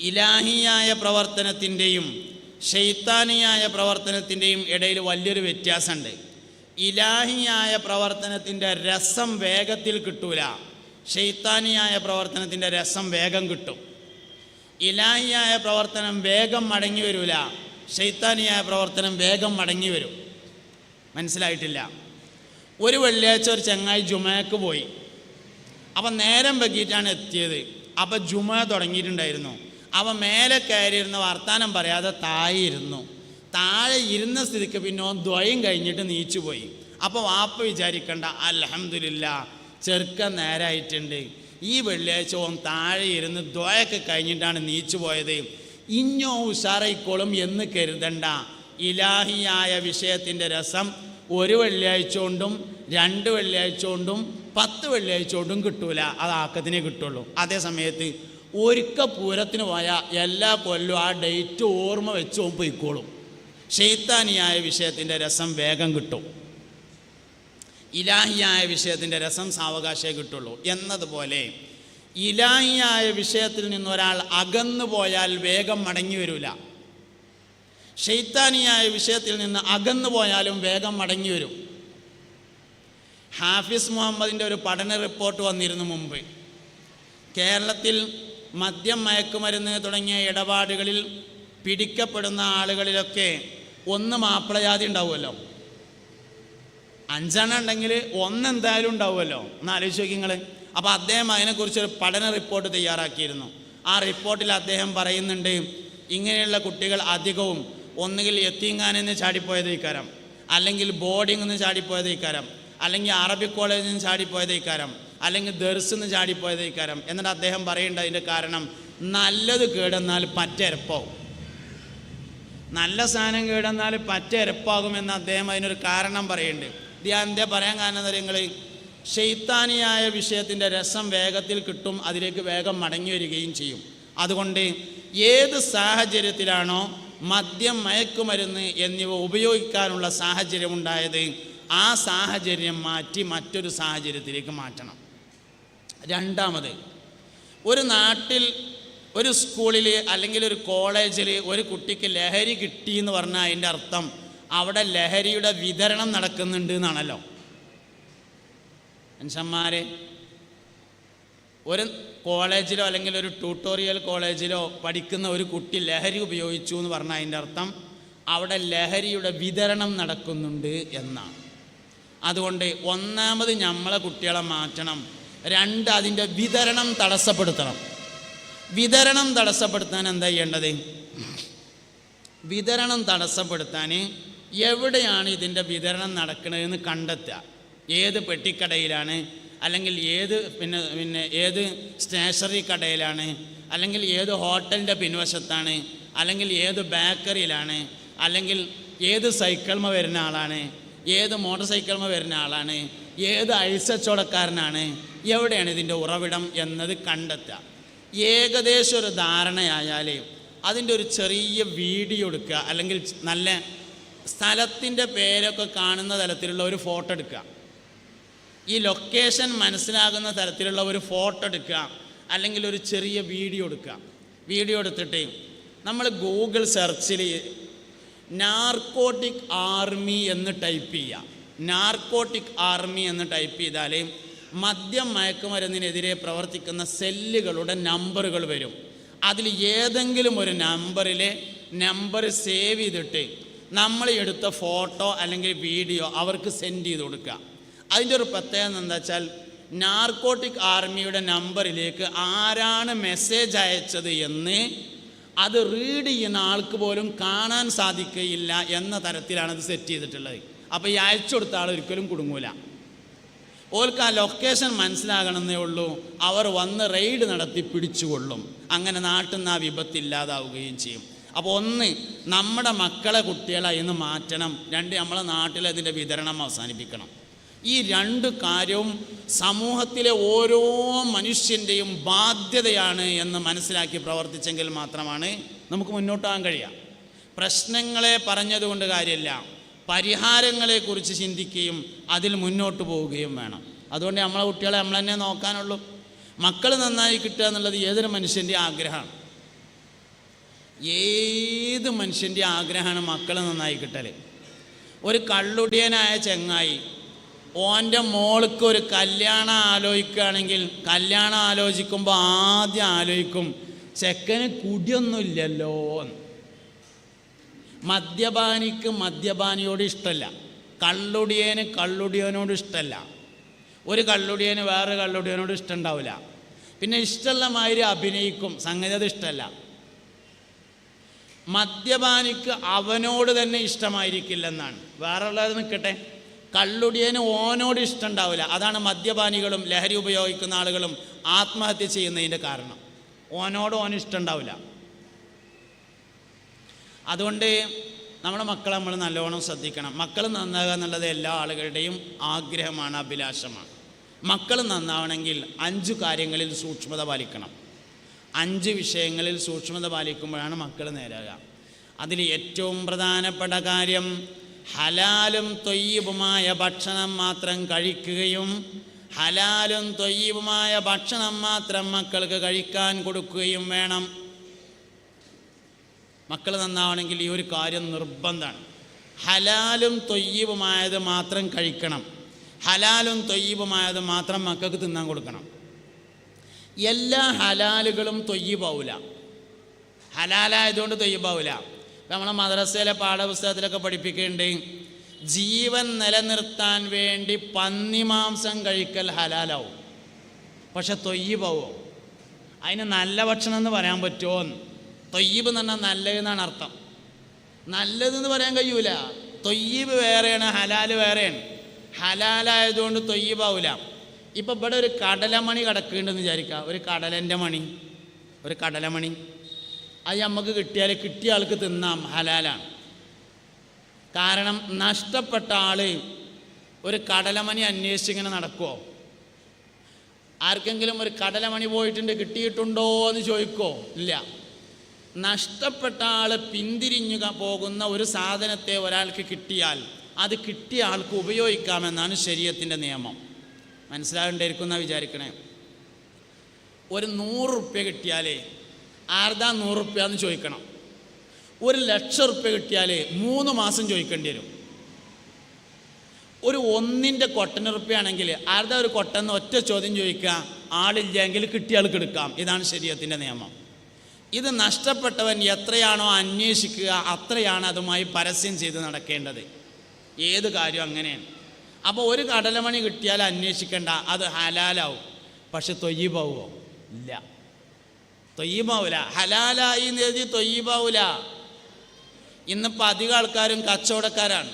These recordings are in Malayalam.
ഇലാഹിയായ പ്രവർത്തനത്തിൻ്റെയും ശൈത്താനിയായ പ്രവർത്തനത്തിൻ്റെയും ഇടയിൽ വലിയൊരു വ്യത്യാസമുണ്ട്. ഇലാഹിയായ പ്രവർത്തനത്തിൻ്റെ രസം വേഗത്തിൽ കിട്ടൂല, ശൈത്താനിയായ പ്രവർത്തനത്തിൻ്റെ രസം വേഗം കിട്ടും. ഇലാഹിയായ പ്രവർത്തനം വേഗം മടങ്ങി വരില്ല, ശൈത്താനിയായ പ്രവർത്തനം വേഗം മടങ്ങി വരും. മനസ്സിലായിട്ടില്ല? ഒരു വെള്ളിയാഴ്ച ഒരു ചങ്ങായി ജുമയ്ക്ക് പോയി. അപ്പം നേരം വൈകിട്ടാണ് എത്തിയത്. അപ്പം ജുമ തുടങ്ങിയിട്ടുണ്ടായിരുന്നു. അവൻ മേലെ കയറിയിരുന്ന വർത്താനം പറയാതെ താഴെ ഇരുന്നു. താഴെ ഇരുന്ന സ്ഥിതിക്ക് പിന്നെ ഓൻ ദ്വയം കഴിഞ്ഞിട്ട് നീച്ചു പോയി. അപ്പോൾ വാപ്പ വിചാരിക്കണ്ട, അൽഹംദുലില്ലാ ചെറുക്കൻ നേരായിട്ടുണ്ട്, ഈ വെള്ളിയാഴ്ച ഓൻ താഴെ ഇരുന്ന് ദ്വയൊക്കെ കഴിഞ്ഞിട്ടാണ് നീച്ചു പോയത്, ഇഞ്ഞോ ഉഷാറായിക്കോളും എന്ന് കരുതണ്ട. ഇലാഹിയായ വിഷയത്തിൻ്റെ രസം ഒരു വെള്ളിയാഴ്ച കൊണ്ടും 2 വെള്ളിയാഴ്ച കൊണ്ടും 10 വെള്ളിയാഴ്ച കൊണ്ടും കിട്ടൂല, അത് ആക്കത്തിനേ കിട്ടുള്ളൂ. അതേ സമയത്ത് ഒരിക്ക പൂരത്തിന് പോയാൽ എല്ലാ കൊല്ലവും ആ ഡേറ്റ് ഓർമ്മ വെച്ച് പോയിക്കോളും. ശൈത്താനിയായ വിഷയത്തിൻ്റെ രസം വേഗം കിട്ടും, ഇലാഹിയായ വിഷയത്തിൻ്റെ രസം സാവകാശമേ കിട്ടുള്ളൂ. എന്നതുപോലെ ഇലാഹിയായ വിഷയത്തിൽ നിന്നൊരാൾ അകന്നു പോയാൽ വേഗം മടങ്ങി വരില്ല, ശൈത്താനിയായ വിഷയത്തിൽ നിന്ന് അകന്നു പോയാലും വേഗം മടങ്ങി വരും. ഹാഫിസ് മുഹമ്മദിൻ്റെ ഒരു പഠന റിപ്പോർട്ട് വന്നിരുന്നു മുമ്പ്. കേരളത്തിൽ മദ്യം, മയക്കുമരുന്ന് തുടങ്ങിയ ഇടപാടുകളിൽ പിടിക്കപ്പെടുന്ന ആളുകളിലൊക്കെ ഒന്ന് മാപ്പിളജാതി ഉണ്ടാവുമല്ലോ, 5 എണ്ണം ഉണ്ടെങ്കിൽ 1 എന്തായാലും ഉണ്ടാവുമല്ലോ. ഒന്ന് ആലോചിച്ച് നോക്കി നിങ്ങൾ. അപ്പോൾ അദ്ദേഹം അതിനെക്കുറിച്ചൊരു പഠന റിപ്പോർട്ട് തയ്യാറാക്കിയിരുന്നു. ആ റിപ്പോർട്ടിൽ അദ്ദേഹം പറയുന്നുണ്ട്, ഇങ്ങനെയുള്ള കുട്ടികൾ അധികവും ഒന്നുകിൽ യത്തീംഖാനയിൽ നിന്ന് ചാടിപ്പോയതേക്കാരം, അല്ലെങ്കിൽ ബോർഡിങ്ങിൽ നിന്ന് ചാടിപ്പോയതേക്കാരം, അല്ലെങ്കിൽ അറബിക് കോളേജിൽ നിന്ന് ചാടിപ്പോയതേക്കാരം, അല്ലെങ്കിൽ ദർസിൽ നിന്ന് ചാടിപ്പോയതേക്കാരം. എന്നിട്ട് അദ്ദേഹം പറയേണ്ടത് അതിൻ്റെ കാരണം നല്ലത് കേടെന്നാൽ പറ്റെരപ്പാവും, നല്ല സാധനം കേടെന്നാൽ പറ്റെരപ്പാകുമെന്ന് അദ്ദേഹം അതിനൊരു കാരണം പറയുന്നുണ്ട്. ഇത് ഞാൻ എന്താ പറയാൻ കാരണം നിങ്ങൾ, ശൈത്താനിയായ വിഷയത്തിൻ്റെ രസം വേഗത്തിൽ കിട്ടും, അതിലേക്ക് വേഗം മടങ്ങി വരികയും ചെയ്യും. അതുകൊണ്ട് ഏത് സാഹചര്യത്തിലാണോ മദ്യം, മയക്കുമരുന്ന് എന്നിവ ഉപയോഗിക്കാനുള്ള സാഹചര്യമുണ്ടായത്, ആ സാഹചര്യം മാറ്റി മറ്റൊരു സാഹചര്യത്തിലേക്ക് മാറ്റണം. രണ്ടാമത്, ഒരു നാട്ടിൽ ഒരു സ്കൂളിൽ അല്ലെങ്കിൽ ഒരു കോളേജിൽ ഒരു കുട്ടിക്ക് ലഹരി കിട്ടി എന്ന് പറഞ്ഞാൽ അതിൻ്റെ അർത്ഥം അവിടെ ലഹരിയുടെ വിതരണം നടക്കുന്നുണ്ട് എന്നാണല്ലോ. മനുഷ്യന്മാരെ, ഒരു കോളേജിലോ അല്ലെങ്കിൽ ഒരു ട്യൂട്ടോറിയൽ കോളേജിലോ പഠിക്കുന്ന ഒരു കുട്ടി ലഹരി ഉപയോഗിച്ചു എന്ന് പറഞ്ഞാൽ അതിൻ്റെ അർത്ഥം അവിടെ ലഹരിയുടെ വിതരണം നടക്കുന്നുണ്ട് എന്നാണ്. അതുകൊണ്ട് ഒന്നാമത് നമ്മളെ കുട്ടികളെ മാറ്റണം. 2, അതിൻ്റെ വിതരണം തടസ്സപ്പെടുത്തണം. വിതരണം തടസ്സപ്പെടുത്താൻ എന്താ ചെയ്യേണ്ടത്? വിതരണം തടസ്സപ്പെടുത്താൻ എവിടെയാണ് ഇതിൻ്റെ വിതരണം നടക്കുന്നതെന്ന് കണ്ടെത്തുക. ഏത് പെട്ടിക്കടയിലാണ്, അല്ലെങ്കിൽ ഏത് ഏത് സ്റ്റേഷനറി കടയിലാണ്, അല്ലെങ്കിൽ ഏത് ഹോട്ടലിൻ്റെ പിൻവശത്താണ്, അല്ലെങ്കിൽ ഏത് ബേക്കറിയിലാണ്, അല്ലെങ്കിൽ ഏത് സൈക്കിൾമ വരുന്ന ആളാണ്, ഏത് മോട്ടോർ സൈക്കിൾമ വരുന്ന ആളാണ്, ഏത് അഴിച്ചച്ചോടക്കാരനാണ്, എവിടെയാണ് ഇതിൻ്റെ ഉറവിടം എന്നത് കണ്ടെത്തുക. ഏകദേശം ഒരു ധാരണയായാൽ അതിൻ്റെ ഒരു ചെറിയ വീഡിയോ എടുക്കുക, അല്ലെങ്കിൽ നല്ല സ്ഥലത്തിൻ്റെ പേരൊക്കെ കാണുന്ന തരത്തിലുള്ള ഒരു ഫോട്ടോ എടുക്കുക. ഈ ലൊക്കേഷൻ മനസ്സിലാകുന്ന തരത്തിലുള്ള ഒരു ഫോട്ടോ എടുക്കുക, അല്ലെങ്കിൽ ഒരു ചെറിയ വീഡിയോ എടുക്കുക. വീഡിയോ എടുത്തിട്ട് നമ്മൾ ഗൂഗിൾ സെർച്ചിൽ നാർക്കോട്ടിക് ആർമി എന്ന് ടൈപ്പ് ചെയ്യുക. നാർക്കോട്ടിക് ആർമി എന്ന് ടൈപ്പ് ചെയ്താൽ മദ്യം, മയക്കുമരുന്നിനെതിരെ പ്രവർത്തിക്കുന്ന സെല്ലുകളുടെ നമ്പറുകൾ വരും. അതിൽ ഏതെങ്കിലും ഒരു നമ്പർ സേവ് ചെയ്തിട്ട് നമ്മൾ എടുത്ത ഫോട്ടോ അല്ലെങ്കിൽ വീഡിയോ അവർക്ക് സെൻഡ് ചെയ്ത് കൊടുക്കുക. അതിൻ്റെ ഒരു പ്രത്യേകത എന്താ വെച്ചാൽ, നാർക്കോട്ടിക് ആർമിയുടെ നമ്പറിലേക്ക് ആരാണ് മെസ്സേജ് അയച്ചത് എന്ന് അത് റീഡ് ചെയ്യുന്ന ആൾക്ക് പോലും കാണാൻ സാധിക്കുകയില്ല എന്ന തരത്തിലാണ് ഇത് സെറ്റ് ചെയ്തിട്ടുള്ളത്. അപ്പോൾ ഈ അയച്ചു കൊടുത്ത ആൾ ഒരിക്കലും കുടുങ്ങൂല. ഓർക്ക് ആ ലൊക്കേഷൻ മനസ്സിലാകണമെന്നേ ഉള്ളൂ. അവർ വന്ന് റെയ്ഡ് നടത്തി പിടിച്ചുകൊള്ളും. അങ്ങനെ നാട്ടിൽ നിന്ന് ആ വിപത്തില്ലാതാവുകയും ചെയ്യും. അപ്പോൾ 1, നമ്മുടെ മക്കളെ, കുട്ടികളെ ഇന്ന് മാറ്റണം. 2, നമ്മളെ നാട്ടിൽ അതിൻ്റെ വിതരണം അവസാനിപ്പിക്കണം. ഈ 2 കാര്യവും സമൂഹത്തിലെ ഓരോ മനുഷ്യൻ്റെയും ബാധ്യതയാണ് എന്ന് മനസ്സിലാക്കി പ്രവർത്തിച്ചെങ്കിൽ മാത്രമാണ് നമുക്ക് മുന്നോട്ട് പോകാൻ കഴിയുക. പ്രശ്നങ്ങളെ പറഞ്ഞതുകൊണ്ട് കാര്യമില്ല, പരിഹാരങ്ങളെക്കുറിച്ച് ചിന്തിക്കുകയും അതിൽ മുന്നോട്ട് പോവുകയും വേണം. അതുകൊണ്ട് നമ്മളെ കുട്ടികളെ നമ്മൾ തന്നെ നോക്കാനുള്ളൂ. മക്കൾ നന്നായി കിട്ടുക എന്നുള്ളത് ഏതൊരു മനുഷ്യൻ്റെ ആഗ്രഹമാണ്. ഏത് മനുഷ്യൻ്റെ ആഗ്രഹമാണ് മക്കൾ നന്നായി കിട്ടൽ. ഒരു കള്ളുടിയനായ ചെങ്ങായി ഓൻ്റെ മോൾക്ക് ഒരു കല്യാണം ആലോചിക്കുകയാണെങ്കിൽ കല്യാണം ആലോചിക്കുമ്പോൾ ആദ്യം ആലോചിക്കും ചെക്കന് കുടിയൊന്നുമില്ലല്ലോ. മദ്യപാനിക്ക് മദ്യപാനിയോട് ഇഷ്ടമല്ല, കള്ളുടിയന് കള്ളുടിയനോട് ഇഷ്ടമല്ല, ഒരു കള്ളുടിയന് വേറെ കള്ളുടിയനോട് ഇഷ്ടമുണ്ടാവില്ല. പിന്നെ ഇഷ്ടമുള്ള മാതിരി അഭിനയിക്കും, സംഗതി അത് ഇഷ്ടമല്ല. മദ്യപാനിക്ക് അവനോട് തന്നെ ഇഷ്ടമായിരിക്കില്ലെന്നാണ്. വേറെ ഉള്ളത് നിൽക്കട്ടെ, കള്ളുടിയന് ഓനോട് ഇഷ്ടമുണ്ടാവില്ല. അതാണ് മദ്യപാനികളും ലഹരി ഉപയോഗിക്കുന്ന ആളുകളും ആത്മഹത്യ ചെയ്യുന്നതിൻ്റെ കാരണം. ഓനോട് ഓന് ഇഷ്ടമുണ്ടാവില്ല. അതുകൊണ്ട് നമ്മുടെ മക്കളെ നമ്മൾ നല്ലോണം ശ്രദ്ധിക്കണം. മക്കൾ നന്നാകുക എന്നുള്ളത് എല്ലാ ആളുകളുടെയും ആഗ്രഹമാണ്, അഭിലാഷമാണ്. മക്കൾ നന്നാവണമെങ്കിൽ 5 കാര്യങ്ങളിൽ സൂക്ഷ്മത പാലിക്കണം. 5 വിഷയങ്ങളിൽ സൂക്ഷ്മത പാലിക്കുമ്പോഴാണ് മക്കൾ നേരാകുക. അതിൽ ഏറ്റവും പ്രധാനപ്പെട്ട കാര്യം ഹലാലും ത്വയ്യിബുമായ ഭക്ഷണം മാത്രം കഴിക്കുകയും ഹലാലും ത്വയ്യിബുമായ ഭക്ഷണം മാത്രം മക്കൾക്ക് കഴിക്കാൻ കൊടുക്കുകയും വേണം. മക്കൾ നന്നാവണമെങ്കിൽ ഈ ഒരു കാര്യം നിർബന്ധമാണ്. ഹലാലും ത്വയ്യിബുമായത് മാത്രം കഴിക്കണം, ഹലാലും ത്വയ്യിബുമായത് മാത്രം മക്കൾക്ക് തിന്നാൻ കൊടുക്കണം. എല്ലാ ഹലാലുകളും ത്വയ്യിബാവില്ല, ഹലാലായതുകൊണ്ട് ത്വയ്യിബാവില്ല. നമ്മളെ മദ്രസയിലെ പാഠപുസ്തകത്തിലൊക്കെ പഠിപ്പിക്കുന്നുണ്ട്, ജീവൻ നിലനിർത്താൻ വേണ്ടി പന്നിമാംസം കഴിക്കൽ ഹലാലാവും, പക്ഷെ ത്വയ്യിബാവോ? അതിന് നല്ല ഭക്ഷണം എന്ന് പറയാൻ പറ്റുമോ? ത്വയ്യിബ് എന്ന് പറഞ്ഞാൽ നല്ലതെന്നാണ് അർത്ഥം. നല്ലതെന്ന് പറയാൻ കഴിയൂല. ത്വയ്യിബ് വേറെയാണ്, ഹലാല് വേറെയാണ്. ഹലാലായതുകൊണ്ട് ത്വയ്യിബാവില്ല. ഇപ്പം ഇവിടെ ഒരു കടലമണി കിടക്കുന്നുണ്ടെന്ന് വിചാരിക്കുക, ഒരു കടലൻ്റെ മണി, ഒരു കടലമണി. അത് നമുക്ക് കിട്ടിയാൽ കിട്ടിയ ആൾക്ക് തിന്നാം, ഹലാലാണ്. കാരണം നഷ്ടപ്പെട്ട ആൾ ഒരു കടലമണി അന്വേഷിച്ചിങ്ങനെ നടക്കുമോ? ആർക്കെങ്കിലും ഒരു കടലമണി പോയിട്ടുണ്ട് കിട്ടിയിട്ടുണ്ടോ എന്ന് ചോദിക്കോ? ഇല്ല. നഷ്ടപ്പെട്ട ആൾ പിന്തിരിഞ്ഞു പോകുന്ന ഒരു സാധനത്തെ ഒരാൾക്ക് കിട്ടിയാൽ അത് കിട്ടിയ ആൾക്ക് ഉപയോഗിക്കാമെന്നാണ് ശരീഅത്തിൻ്റെ നിയമം. മനസ്സിലാകേണ്ടിയിരിക്കുന്ന വിചാരിക്കണേ. ഒരു 100 റുപ്യ കിട്ടിയാലേ ആർദാ 100 റുപ്യ എന്ന് ചോദിക്കണം. 1,00,000 റുപ്യ കിട്ടിയാൽ 3 മാസം ചോദിക്കേണ്ടി വരും. ഒരു 1ൻ്റെ കൊട്ടന് റുപ്യാണെങ്കിൽ ആർദാ ഒരു കൊട്ടെന്ന് ഒറ്റ ചോദ്യം ചോദിക്കുക, ആളില്ലെങ്കിൽ കിട്ടിയ ആൾക്ക് എടുക്കാം. ഇതാണ് ശരീഅത്തിൻ്റെ നിയമം. ഇത് നഷ്ടപ്പെട്ടവൻ എത്രയാണോ അന്വേഷിക്കുക അത്രയാണ് അതുമായി പരസ്യം ചെയ്ത് നടക്കേണ്ടത്. ഏത് കാര്യം അങ്ങനെയാണ്. അപ്പോൾ ഒരു കടലമണി കിട്ടിയാൽ അന്വേഷിക്കേണ്ട, അത് ഹലാലാവും. പക്ഷെ ത്വയ്യിബാവോ? ഇല്ല, ത്വയ്യിബാവില്ല. ഹലാലായി എന്ന് എഴുതി ത്വയ്യിബാവില്ല. ഇന്നിപ്പോൾ അധികം ആൾക്കാരും കച്ചവടക്കാരാണ്.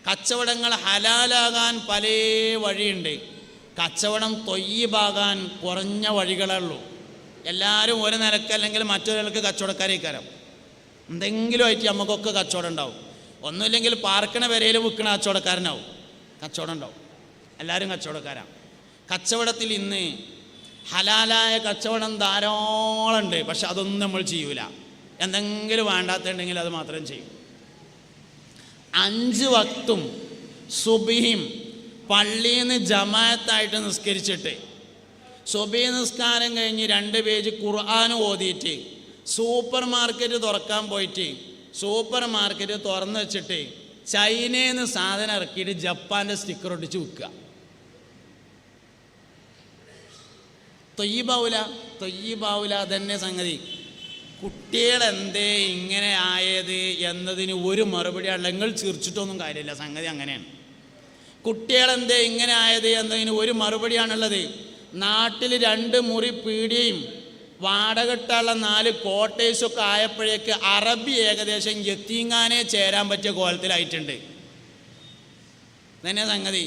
കച്ചവടങ്ങൾ ഹലാലാകാൻ പല വഴിയുണ്ട്. കച്ചവടം ത്വയ്യിബാകാൻ കുറഞ്ഞ വഴികളേ ഉള്ളൂ. എല്ലാവരും ഒരു നിലക്ക് അല്ലെങ്കിൽ മറ്റൊരാൾക്ക് കച്ചവടക്കാരേക്കാരം. എന്തെങ്കിലും ആയിട്ട് നമുക്കൊക്കെ കച്ചവടം ഉണ്ടാവും. ഒന്നുമില്ലെങ്കിൽ പാർക്കണ വരയിൽ വിൽക്കണ കച്ചവടക്കാരനാവും, കച്ചവടം ഉണ്ടാവും. എല്ലാവരും കച്ചവടക്കാരാണ്. കച്ചവടത്തിൽ ഇന്ന് ഹലാലായ കച്ചവടം ധാരാളം ഉണ്ട്, പക്ഷെ അതൊന്നും നമ്മൾ ചെയ്യൂല. എന്തെങ്കിലും വേണ്ടാത്തുണ്ടെങ്കിൽ അത് മാത്രം ചെയ്യും. 5 വക്തും സുബഹിയും പള്ളിയിൽ നിന്ന് ജമാഅത്തായിട്ട് നിസ്കരിച്ചിട്ട് സുബഹി നിസ്കാരം കഴിഞ്ഞ് 2 പേജ് ഖുർആൻ ഓതിയിട്ട് സൂപ്പർ മാർക്കറ്റ് തുറക്കാൻ പോയിട്ട് സൂപ്പർ മാർക്കറ്റ് തുറന്ന് വെച്ചിട്ട് ചൈനയിൽ നിന്ന് സാധനം ഇറക്കിയിട്ട് ജപ്പാൻ്റെ സ്റ്റിക്കർ ഒട്ടിച്ച് വിൽക്കുക. തൊയ്യിബാവൂല തന്നെ സംഗതി. കുട്ടികളെന്തേ ഇങ്ങനെ ആയത് എന്നതിന് ഒരു മറുപടിയാണ്. നിങ്ങൾ ചിരിച്ചിട്ടൊന്നും കാര്യമില്ല, സംഗതി അങ്ങനെയാണ്. കുട്ടികളെന്തേ ഇങ്ങനെ ആയത് എന്നതിന് ഒരു മറുപടിയാണുള്ളത്. നാട്ടിൽ 2 മുറി പീടികയും വാടകട്ടുള്ള 4 കോട്ടേഴ്സൊക്കെ ആയപ്പോഴേക്ക് അറബി ഏകദേശം യത്തീങ്ങാനെ ചേരാൻ പറ്റിയ കോലത്തിലായിട്ടുണ്ട്. തന്നെ സംഗതി.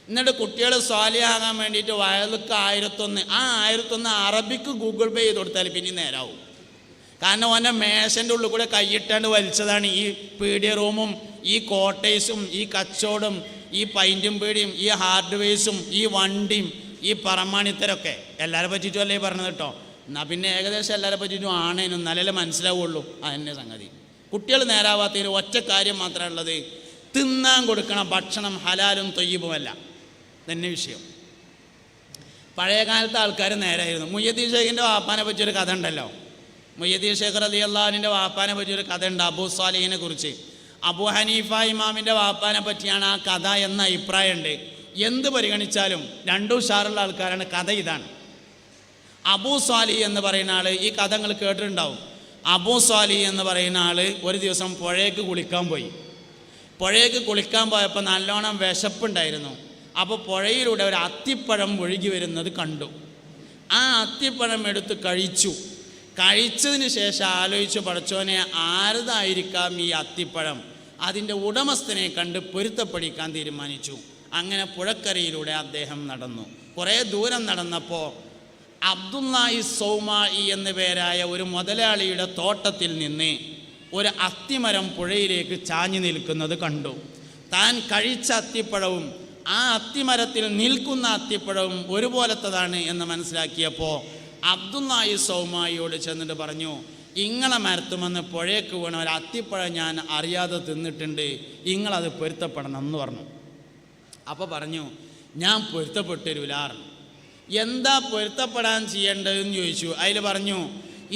എന്നിട്ട് കുട്ടികൾ സ്വാലിഹാകാൻ വേണ്ടിയിട്ട് വയലുക്ക് 1001, ആ 1001 അറബിക്ക് ഗൂഗിൾ പേ ചെയ്ത് കൊടുത്താൽ പിന്നെ നേരാവും. കാരണം ഓൻ്റെ മേശൻ്റെ ഉള്ളിൽ കൂടെ കൈയിട്ടാണ്ട് വലിച്ചതാണ് ഈ പീഡിയ റൂമും ഈ കോട്ടേഴ്സും ഈ കച്ചവടം ഈ പൈൻറ്റും പീടിയും ഈ ഹാർഡ്വെയർസും ഈ വണ്ടിയും ഈ പറമാണിത്തരൊക്കെ. എല്ലാവരെ പറ്റിയിട്ടും അല്ലേ പറഞ്ഞത് കേട്ടോ. എന്നാൽ പിന്നെ ഏകദേശം എല്ലാവരെ പറ്റിയിട്ടും ആണേനും നല്ലല്ലേ മനസ്സിലാവുള്ളൂ. അതന്നെ സംഗതി. കുട്ടികൾ നേരാവാത്തതിൽ ഒറ്റ കാര്യം മാത്രമേ ഉള്ളത്, തിന്നാൻ കൊടുക്കണ ഭക്ഷണം ഹലാലും തൊയ്യിബുമല്ല. തന്നെ വിഷയം. പഴയ കാലത്തെ ആൾക്കാർ നേരായിരുന്നു. മുയ്യദ്ദീൻ ഷേഖിൻ്റെ വാപ്പാനെ പറ്റിയൊരു കഥ ഉണ്ടല്ലോ. മുഹ്യിദ്ദീൻ ഷേഖ് റളിയല്ലാഹു അൻഹുവിൻ്റെ വാപ്പാനെ പറ്റിയൊരു കഥ ഉണ്ട് അബൂ സ്വാലിഹിനെ കുറിച്ച്. അബൂ ഹനീഫ ഇമാമിൻ്റെ വാപ്പാനെ പറ്റിയാണ് ആ കഥ എന്ന അഭിപ്രായമുണ്ട്. എന്ത് പരിഗണിച്ചാലും രണ്ടും ഉഷാറുള്ള ആൾക്കാരാണ്. കഥ ഇതാണ്. അബൂ സ്വാലിഹ് എന്ന് പറയുന്ന ആൾ, ഈ കഥ നിങ്ങൾ കേട്ടിട്ടുണ്ടാവും. അബൂ സ്വാലിഹ് എന്ന് പറയുന്ന ആൾ ഒരു ദിവസം പുഴയ്ക്ക് കുളിക്കാൻ പോയി. പുഴയ്ക്ക് കുളിക്കാൻ പോയപ്പോൾ നല്ലോണം വിശപ്പുണ്ടായിരുന്നു. അപ്പോൾ പുഴയിലൂടെ ഒരു അത്തിപ്പഴം ഒഴുകി വരുന്നത് കണ്ടു. ആ അത്തിപ്പഴം എടുത്ത് കഴിച്ചതിന് ശേഷം ആലോചിച്ച്, പടച്ചോനെ ആരതായിരിക്കാം ഈ അത്തിപ്പഴം? അതിൻ്റെ ഉടമസ്ഥനെ കണ്ട് പൊരുത്തപ്പെടിക്കാൻ തീരുമാനിച്ചു. അങ്ങനെ പുഴക്കരയിലൂടെ അദ്ദേഹം നടന്നു. കുറേ ദൂരം നടന്നപ്പോൾ അബ്ദുല്ലാഹി സൗമായി എന്ന പേരായ ഒരു മുതലാളിയുടെ തോട്ടത്തിൽ നിന്ന് ഒരു അത്തിമരം പുഴയിലേക്ക് ചാഞ്ഞു നിൽക്കുന്നത് കണ്ടു. താൻ കഴിച്ച അത്തിപ്പഴവും ആ അത്തിമരത്തിൽ നിൽക്കുന്ന അത്തിപ്പഴവും ഒരുപോലത്തതാണ് എന്ന് മനസ്സിലാക്കിയപ്പോൾ അബ്ദുല്ലാഹി സൗമായിയോട് ചെന്നിട്ട് പറഞ്ഞു, ഇങ്ങളെ മരത്തുമെന്ന് പുഴയ്ക്ക് വീണ ഒരു അത്തിപ്പഴം ഞാൻ അറിയാതെ തിന്നിട്ടുണ്ട്, ഇങ്ങളത് പൊരുത്തപ്പെടണം എന്ന് പറഞ്ഞു. അപ്പോൾ പറഞ്ഞു, ഞാൻ പൊരുത്തപ്പെട്ടൊരുലാറുണ്ട്. എന്താ പൊരുത്തപ്പെടാൻ ചെയ്യേണ്ടതെന്ന് ചോദിച്ചു. അതിൽ പറഞ്ഞു,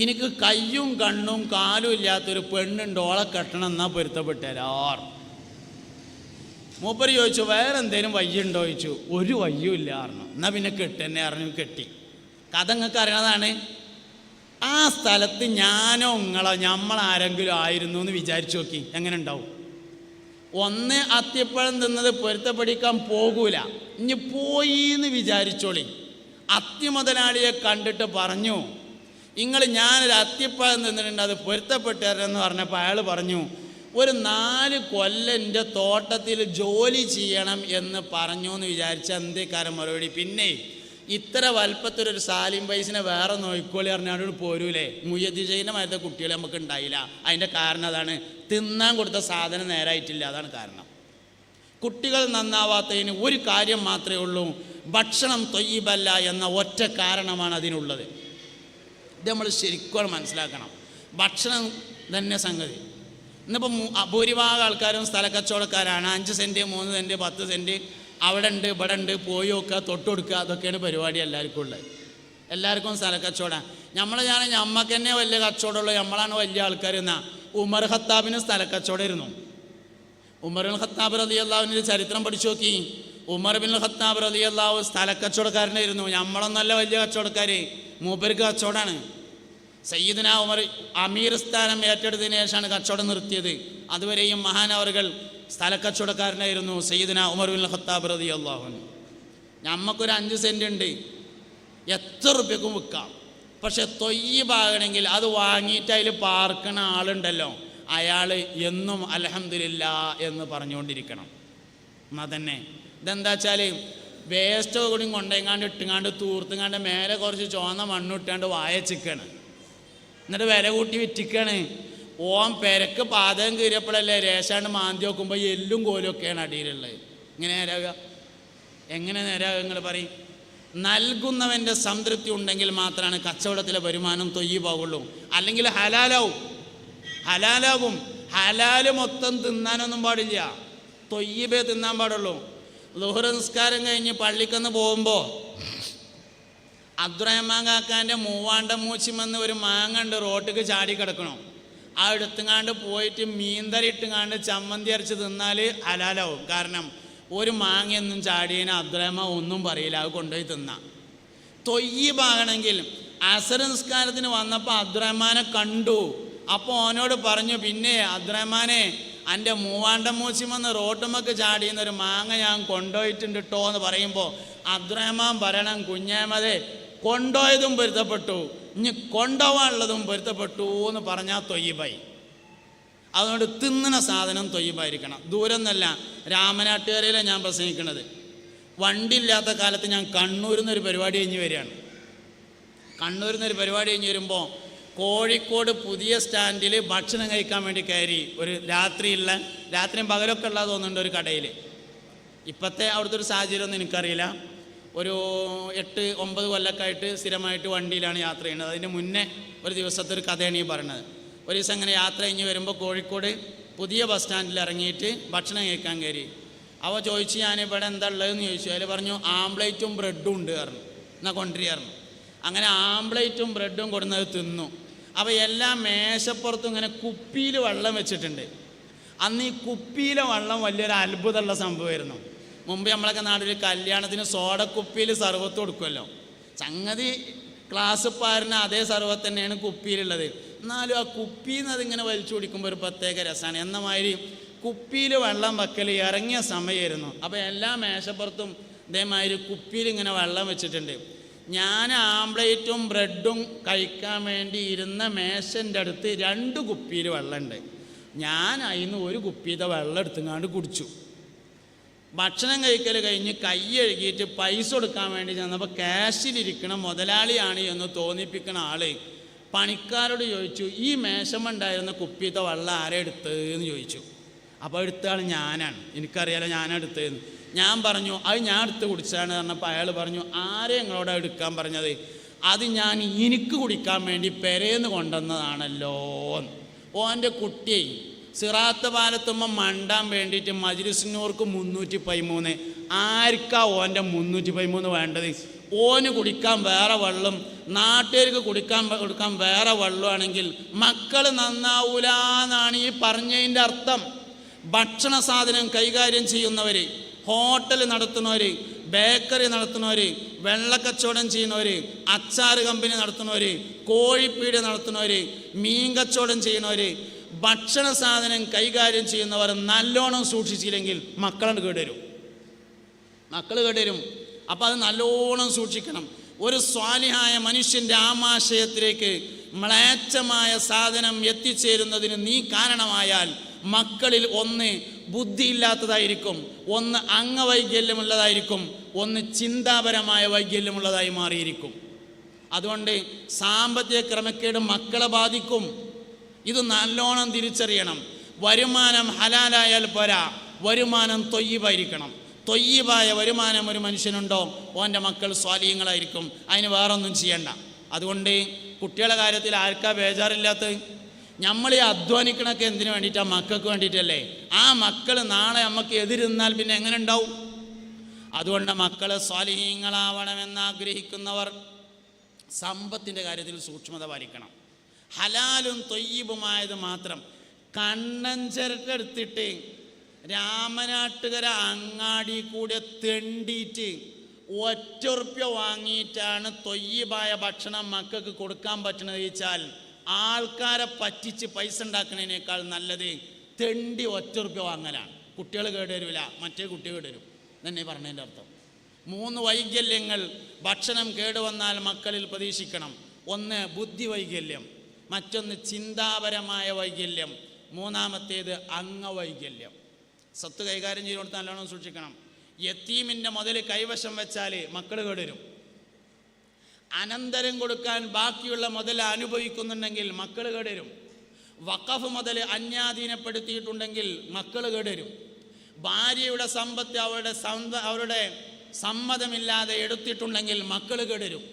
എനിക്ക് കയ്യും കണ്ണും കാലും ഇല്ലാത്തൊരു പെണ്ണുണ്ട്, ഓളെ കെട്ടണം, എന്നാൽ പൊരുത്തപ്പെട്ടരാർ. മൂപ്പര് ചോദിച്ചു, വേറെ എന്തേലും വയ്യുണ്ടോ ചോദിച്ചു. ഒരു വയ്യും ഇല്ല പറഞ്ഞു. എന്നാൽ പിന്നെ കെട്ടെന്നെ അറിഞ്ഞു. കെട്ടി. കഥ നിങ്ങൾക്ക് അറിയണതാണ്. ആ സ്ഥലത്ത് ഞാനോ നമ്മളാരെങ്കിലും ആയിരുന്നു എന്ന് വിചാരിച്ചു നോക്കി, എങ്ങനെ ഉണ്ടാവും? ഒന്ന്, അത്തിപ്പഴം തിന്നത് പൊരുത്തപ്പെടിക്കാൻ പോകൂല. ഇനി പോയി എന്ന് വിചാരിച്ചോളി. അത്തി മുതലാളിയെ കണ്ടിട്ട് പറഞ്ഞു, ഞാനൊരു അത്തിപ്പഴം തിന്നിട്ടുണ്ട്, അത് പൊരുത്തപ്പെട്ടെന്ന് പറഞ്ഞപ്പോൾ അയാൾ പറഞ്ഞു, ഒരു 4 കൊല്ലം എൻ്റെ തോട്ടത്തിൽ ജോലി ചെയ്യണം എന്ന് പറഞ്ഞു എന്ന് വിചാരിച്ച എന്തേക്കാരം മറുപടി? പിന്നെ ഇത്ര വലുപ്പത്തിലൊരു സാലിം പൈസിനെ വേറെ നോയിക്കോളി പറഞ്ഞാൽ പോരൂലേ? മുയ്യദ്ദീൻ മരത്തെ കുട്ടികൾ നമുക്ക് ഉണ്ടായില്ല. അതിൻ്റെ കാരണം അതാണ്, തിന്നാൻ കൊടുത്ത സാധനം നേരായിട്ടില്ല. അതാണ് കാരണം. കുട്ടികൾ നന്നാവാത്തതിന് ഒരു കാര്യം മാത്രമേ ഉള്ളൂ, ഭക്ഷണം തൊയ്യിബല്ല എന്ന ഒറ്റ കാരണമാണ് അതിനുള്ളത്. ഇത് നമ്മൾ ശരിക്കും മനസ്സിലാക്കണം. ഭക്ഷണം തന്നെ സംഗതി. ഇന്നിപ്പോൾ ഭൂരിഭാഗം ആൾക്കാരും സ്ഥലക്കച്ചവടക്കാരാണ്. 5 സെൻറ്റ് 3 സെൻറ്റ് 10 സെൻറ്റ് അവിടെ ഉണ്ട് ഇവിടെ ഉണ്ട്, പോയി നോക്കുക, തൊട്ട് കൊടുക്കുക, അതൊക്കെയാണ് പരിപാടി എല്ലാവർക്കും ഉള്ളത്. എല്ലാവർക്കും സ്ഥലക്കച്ചവടം. ഞമ്മക്ക് തന്നെ വലിയ കച്ചവടമുള്ളൂ, നമ്മളാണ് വലിയ ആൾക്കാർ. എന്നാ ഉമർ ഖത്താബിന് സ്ഥലക്കച്ചവടമായിരുന്നു. ഉമർ ബിൻ ഖത്താബ് റളിയല്ലാഹുവിൻ്റെ ചരിത്രം പഠിച്ചു നോക്കി. ഉമർ ബിൻ ഖത്താബ് റളിയല്ലാഹു സ്ഥലക്കച്ചവടക്കാരനായിരുന്നു. നമ്മളൊന്നല്ല വലിയ കച്ചവടക്കാർ, മൂപ്പർക്ക് കച്ചവടമാണ്. സയ്യിദുനാ ഉമർ അമീർ സ്ഥാനം ഏറ്റെടുത്തതിന് ശേഷമാണ് കച്ചവടം നിർത്തിയത്. അതുവരെയും മഹാനവറുകൾ സ്ഥലക്കച്ചവടക്കാരനായിരുന്നു സയ്യിദുനാ ഉമർ ബിൻ ഖത്താബ് റളിയല്ലാഹു അൻഹു. നമുക്കൊരു 5 സെൻറ്റ് ഉണ്ട്, എത്ര റുപ്യക്കും വിൽക്കാം. പക്ഷെ തൊയ്യിബാകണമെങ്കിൽ അത് വാങ്ങിയിട്ട് അതിൽ പാർക്കണ ആളുണ്ടല്ലോ, അയാൾ എന്നും അൽഹംദുലില്ലാ എന്ന് പറഞ്ഞുകൊണ്ടിരിക്കണം. എന്നാൽ തന്നെ ഇതെന്താ വെച്ചാൽ വേസ്റ്റോ കൂടി കൊണ്ടെങ്ങാണ്ട് ഇട്ടുങ്ങാണ്ട് തൂർത്തുങ്ങാണ്ട് മേലെ കുറച്ച് ചുവന്ന മണ്ണിട്ടാണ്ട് വായച്ചിക്കാണ്, എന്നിട്ട് വില കൂട്ടി വിറ്റിക്കാണ്. ഓൻ പെരക്ക് പാതകം കീറിയപ്പോഴല്ലേ രേശാണ്ട് മാന്തി നോക്കുമ്പോൾ എല്ലും കോലും ഒക്കെയാണ് അടിയിലുള്ളത്. ഇങ്ങനെ നേരാവുക? എങ്ങനെ നേരാവുക നിങ്ങൾ പറയും? നൽകുന്നവൻ്റെ സംതൃപ്തി ഉണ്ടെങ്കിൽ മാത്രമാണ് കച്ചവടത്തിലെ വരുമാനം തൊയ്യിബാവുള്ളൂ. അല്ലെങ്കിൽ ഹലാലാകും. ഹലാല് മൊത്തം തിന്നാനൊന്നും പാടില്ല, തൊയ്യിബേ തിന്നാൻ പാടുള്ളൂ. ളുഹർ നിസ്കാരം കഴിഞ്ഞ് പള്ളിക്കൊന്ന് പോകുമ്പോൾ അബ്ദുറഹ്മാൻ കാക്കാൻ്റെ മൂവാണ്ടം മൂച്ചിമെന്ന് ഒരു മാങ്ങ ഉണ്ട്, റോട്ടിക്ക് ചാടി കിടക്കണം. ആ എടുത്തുങ്ങാണ്ട് പോയിട്ട് മീൻതരി ഇട്ടുങ്ങാണ്ട് ചമ്മന്തി അരച്ച് തിന്നാൽ ഹലാലാവും. കാരണം ഒരു മാങ്ങയൊന്നും ചാടിയതിന് അബ്ദുറഹ്മാൻ ഒന്നും പറയില്ല, അത് കൊണ്ടുപോയി തിന്നാം. തൊയ്യിബാകണമെങ്കിൽ അസർ നിസ്കാരത്തിന് വന്നപ്പോൾ അബ്ദുറഹ്മാനെ കണ്ടു. അപ്പോൾ ഓനോട് പറഞ്ഞു, പിന്നെ അബ്ദുറഹ്മാനെ, എൻ്റെ മൂവാണ്ടം മൂച്ചിമെന്ന് റോട്ടുമ്മക്ക് ചാടിയെന്നൊരു മാങ്ങ ഞാൻ കൊണ്ടുപോയിട്ടുണ്ട് കേട്ടോ എന്ന് പറയുമ്പോൾ അബ്ദുറഹ്മാൻ പറയണം, കുഞ്ഞാമതെ കൊണ്ടുപോയതും പൊരുത്തപ്പെട്ടു, ഇനി കൊണ്ടുപോകാനുള്ളതും പൊരുത്തപ്പെട്ടു എന്ന് പറഞ്ഞാൽ തൊയ്യിബായി. അതുകൊണ്ട് തിന്നുന്ന സാധനം തൊയ്യിബായിരിക്കണം. ദൂരം എന്നല്ല, രാമനാട്ടുകരയിലാണ് ഞാൻ പ്രസംഗിക്കുന്നത്. വണ്ടി ഇല്ലാത്ത കാലത്ത് ഞാൻ കണ്ണൂരിൽ നിന്നൊരു പരിപാടി കഴിഞ്ഞ് വരികയാണ്. കണ്ണൂരിൽ നിന്നൊരു പരിപാടി കഴിഞ്ഞ് വരുമ്പോൾ കോഴിക്കോട് പുതിയ സ്റ്റാൻഡിൽ ഭക്ഷണം കഴിക്കാൻ വേണ്ടി കയറി. ഒരു രാത്രിയും പകലൊക്കെ ഉള്ളത് തോന്നുന്നുണ്ട് ഒരു കടയിൽ. ഇപ്പോഴത്തെ അവിടുത്തെ ഒരു സാഹചര്യമൊന്നും എനിക്കറിയില്ല. ഒരു 8-9 കൊല്ലക്കായിട്ട് സ്ഥിരമായിട്ട് വണ്ടിയിലാണ് യാത്ര ചെയ്യുന്നത്. അതിന് മുന്നേ ഒരു ദിവസത്തെ ഒരു കഥയാണ് ഈ പറയുന്നത്. ഒരു ദിവസം ഇങ്ങനെ യാത്ര കഴിഞ്ഞ് വരുമ്പോൾ കോഴിക്കോട് പുതിയ ബസ് സ്റ്റാൻഡിൽ ഇറങ്ങിയിട്ട് ഭക്ഷണം കഴിക്കാൻ കയറി. അവ ചോദിച്ചു, ഞാനിവിടെ എന്താ ഉള്ളതെന്ന് ചോദിച്ചു. അതിൽ പറഞ്ഞു, ആംപ്ലേറ്റും ബ്രെഡും ഉണ്ട് പറഞ്ഞു. എന്നാൽ കൊണ്ടുവരികയായിരുന്നു. അങ്ങനെ ആംപ്ലേറ്റും ബ്രെഡും കൊടുന്നത് തിന്നു. അപ്പോൾ എല്ലാ മേശപ്പുറത്തും ഇങ്ങനെ കുപ്പിയിൽ വെള്ളം വെച്ചിട്ടുണ്ട്. അന്ന് ഈ കുപ്പിയിലെ വെള്ളം വലിയൊരു അത്ഭുതമുള്ള സംഭവമായിരുന്നു. മുമ്പ് നമ്മളൊക്കെ നാട്ടിൽ കല്യാണത്തിന് സോഡ കുപ്പിയിൽ സർവത്ത് കൊടുക്കുമല്ലോ. സംഗതി ക്ലാസ് പാരുന്ന അതേ സർവത്ത് തന്നെയാണ് കുപ്പിയിലുള്ളത്. എന്നാലും ആ കുപ്പിയിൽ നിന്ന് അതിങ്ങനെ വലിച്ചു കുടിക്കുമ്പോൾ ഒരു പ്രത്യേക രസമാണ്. എന്ന മാതിരി കുപ്പിയിൽ വെള്ളം വെക്കൽ ഇറങ്ങിയ സമയമായിരുന്നു. അപ്പോൾ എല്ലാ മേശപ്പുറത്തും ഇതേമാതിരി കുപ്പിയിൽ ഇങ്ങനെ വെള്ളം വെച്ചിട്ടുണ്ട്. ഞാൻ ആംപ്ലേറ്റും ബ്രെഡും കഴിക്കാൻ വേണ്ടി ഇരുന്ന മേശൻ്റെ അടുത്ത് 2 കുപ്പിയിൽ വെള്ളമുണ്ട്. ഞാൻ അതിന് ഒരു കുപ്പിയുടെ വെള്ളം എടുത്തുങ്ങാണ്ട് കുടിച്ചു. ഭക്ഷണം കഴിക്കൽ കഴിഞ്ഞ് കൈ കഴുകിയിട്ട് പൈസ കൊടുക്കാൻ വേണ്ടി ചെന്നപ്പോൾ ക്യാഷിലിരിക്കണ മുതലാളിയാണ് എന്ന് തോന്നിപ്പിക്കണ ആള് പണിക്കാരോട് ചോദിച്ചു, ഈ മേശമുണ്ടായിരുന്ന കുപ്പിയുടെ വെള്ളം ആരെ എടുത്തതെന്ന് ചോദിച്ചു. അപ്പോൾ എടുത്ത ആൾ ഞാനാണ്, എനിക്കറിയാലോ ഞാനെടുത്തതെന്ന്. ഞാൻ പറഞ്ഞു അത് ഞാൻ എടുത്ത് കുടിച്ചാണ് പറഞ്ഞപ്പോൾ അയാൾ പറഞ്ഞു, ആരെ നിങ്ങളോട് എടുക്കാൻ പറഞ്ഞത്? അത് ഞാൻ എനിക്ക് കുടിക്കാൻ വേണ്ടി പെരേന്ന് കൊണ്ടുവന്നതാണല്ലോ. ഓൻ്റെ കുട്ടിയെ സിറാത്ത് പാലത്തുമ്പോൾ മണ്ടാൻ വേണ്ടിയിട്ട് മജ്ലിസിനോർക്ക് 313. ആർക്കാ ഓൻ്റെ 313 വേണ്ടത്? ഓന് കുടിക്കാൻ വേറെ വെള്ളം, നാട്ടുകാർക്ക് കൊടുക്കാൻ വേറെ വെള്ളമാണെങ്കിൽ മക്കൾ നന്നാവൂല എന്നാണ് ഈ പറഞ്ഞതിൻ്റെ അർത്ഥം. ഭക്ഷണ സാധനം കൈകാര്യം ചെയ്യുന്നവർ, ഹോട്ടൽ നടത്തുന്നവർ, ബേക്കറി നടത്തുന്നവർ, വെള്ളക്കച്ചവടം ചെയ്യുന്നവർ, അച്ചാർ കമ്പനി നടത്തുന്നവർ, കോഴിപ്പീട് നടത്തുന്നവർ, മീൻ കച്ചവടം ചെയ്യുന്നവർ, ഭക്ഷണ സാധനം കൈകാര്യം ചെയ്യുന്നവർ നല്ലോണം സൂക്ഷിച്ചില്ലെങ്കിൽ മക്കളാണ് കേടുവരും. മക്കൾ കേടുവരും. അപ്പോൾ അത് നല്ലോണം സൂക്ഷിക്കണം. ഒരു സ്വാലിഹായ മനുഷ്യൻ്റെ ആമാശയത്തിലേക്ക് മ്ലേച്ഛമായ സാധനം എത്തിച്ചേരുന്നതിന് നീ കാരണമായാൽ മക്കളിൽ ഒന്ന് ബുദ്ധിയില്ലാത്തതായിരിക്കും, ഒന്ന് അംഗവൈകല്യമുള്ളതായിരിക്കും, ഒന്ന് ചിന്താപരമായ വൈകല്യമുള്ളതായി മാറിയിരിക്കും. അതുകൊണ്ട് സാമ്പത്തിക ക്രമക്കേട് മക്കളെ ബാധിക്കും. ഇത് നല്ലോണം തിരിച്ചറിയണം. വരുമാനം ഹലാലായാൽ പോരാ, വരുമാനം തൊയ്യിബായിരിക്കണം. തൊയ്യിബായ വരുമാനം ഒരു മനുഷ്യനുണ്ടോ ഓൻ്റെ മക്കൾ സ്വാലിഹ്യങ്ങളായിരിക്കും. അതിന് വേറൊന്നും ചെയ്യണ്ട. അതുകൊണ്ട് കുട്ടികളുടെ കാര്യത്തിൽ ആർക്കാ ബേജാറില്ലാത്തത്? നമ്മൾ ഈ അധ്വാനിക്കണൊക്കെ എന്തിനു വേണ്ടിയിട്ടാണ്? മക്കൾക്ക് വേണ്ടിയിട്ടല്ലേ. ആ മക്കൾ നാളെ നമുക്ക് എതിരുന്നാൽ പിന്നെ എങ്ങനെ ഉണ്ടാവും? അതുകൊണ്ട് മക്കൾ സ്വാലിഹീങ്ങളാവണമെന്ന് ആഗ്രഹിക്കുന്നവർ സമ്പത്തിൻ്റെ കാര്യത്തിൽ സൂക്ഷ്മത പാലിക്കണം. ഹലാലും തൊയ്യിബുമായത് മാത്രം. കണ്ണഞ്ചരട്ടെടുത്തിട്ട് രാമനാട്ടുകര അങ്ങാടി കൂടെ തെണ്ടിയിട്ട് ₹1 വാങ്ങിയിട്ടാണ് തൊയ്യിബായ ഭക്ഷണം മക്കൾക്ക് കൊടുക്കാൻ പറ്റണത് വെച്ചാൽ ആൾക്കാരെ പറ്റിച്ച് പൈസ ഉണ്ടാക്കുന്നതിനേക്കാൾ നല്ലത് തെണ്ടി ₹1 വാങ്ങലാണ്. കുട്ടികൾ കേടുവരില്ല, മറ്റേ കുട്ടി കേടുവരും തന്നെ പറഞ്ഞതിൻ്റെ അർത്ഥം. 3 വൈകല്യങ്ങൾ ഭക്ഷണം കേടുവന്നാൽ മക്കളിൽ പ്രതീക്ഷിക്കണം. ഒന്ന് ബുദ്ധി വൈകല്യം, മറ്റൊന്ന് ചിന്താപരമായ വൈകല്യം, മൂന്നാമത്തേത് അംഗവൈകല്യം. സ്വത്ത് കൈകാര്യം ചെയ്ത് കൊടുത്താൽ നല്ലോണം സൂക്ഷിക്കണം. യത്തീമിൻ്റെ മുതൽ കൈവശം വെച്ചാൽ മക്കൾ കേടുവരും. അനന്തരം കൊടുക്കാൻ ബാക്കിയുള്ള മുതൽ അനുഭവിക്കുന്നുണ്ടെങ്കിൽ മക്കൾ കേടുവരും. വഖഫ് മുതൽ അന്യാധീനപ്പെടുത്തിയിട്ടുണ്ടെങ്കിൽ മക്കൾ കേടുവരും. ഭാര്യയുടെ സമ്പത്ത് അവരുടെ സമ്മതമില്ലാതെ എടുത്തിട്ടുണ്ടെങ്കിൽ മക്കൾ കേടുവരും.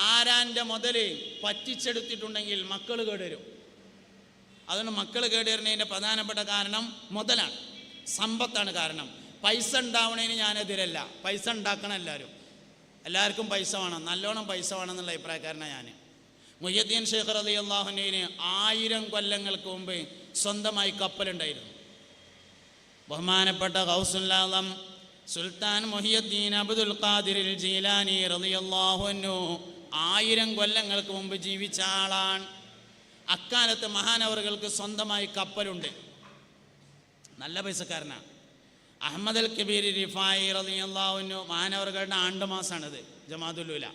ആരാൻ്റെ മുതൽ പറ്റിച്ചെടുത്തിട്ടുണ്ടെങ്കിൽ മക്കൾ കേടുവരും. അതുകൊണ്ട് മക്കൾ കേടുവരുന്നതിൻ്റെ പ്രധാനപ്പെട്ട കാരണം മുതലാണ്, സമ്പത്താണ് കാരണം. പൈസ ഉണ്ടാവണതിന് ഞാനെതിരല്ല. പൈസ ഉണ്ടാക്കണം എല്ലാവർക്കും പൈസ വേണം, നല്ലോണം പൈസ വേണം എന്നുള്ള അഭിപ്രായക്കാരനാണ് ഞാൻ. മുഹ്യിദ്ദീൻ ഷെയ്ഖ് റളിയല്ലാഹു അൻഹുവിന് 1000 കൊല്ലങ്ങൾക്ക് മുമ്പ് സ്വന്തമായി കപ്പലുണ്ടായിരുന്നു. ബഹുമാനപ്പെട്ട ഗൗസുൽ ആലം സുൽത്താൻ മുഹ്യിദ്ദീൻ അബ്ദുൽ ഖാദിർ ജീലാനി റളിയല്ലാഹു അൻഹു 1000 കൊല്ലങ്ങൾക്ക് മുമ്പ് ജീവിച്ച ആളാണ്. അക്കാലത്ത് മഹാനവറുകൾക്ക് സ്വന്തമായി കപ്പലുണ്ട്. നല്ല പൈസക്കാരനാണ്. അഹമ്മദ് അൽ കബീർ റിഫായി റളിയല്ലാഹു അൻഹു മഹാനവറുകളുടെ ആണ്ടുമാസമാണിത്. ജമാഅത്തുൽ ഉല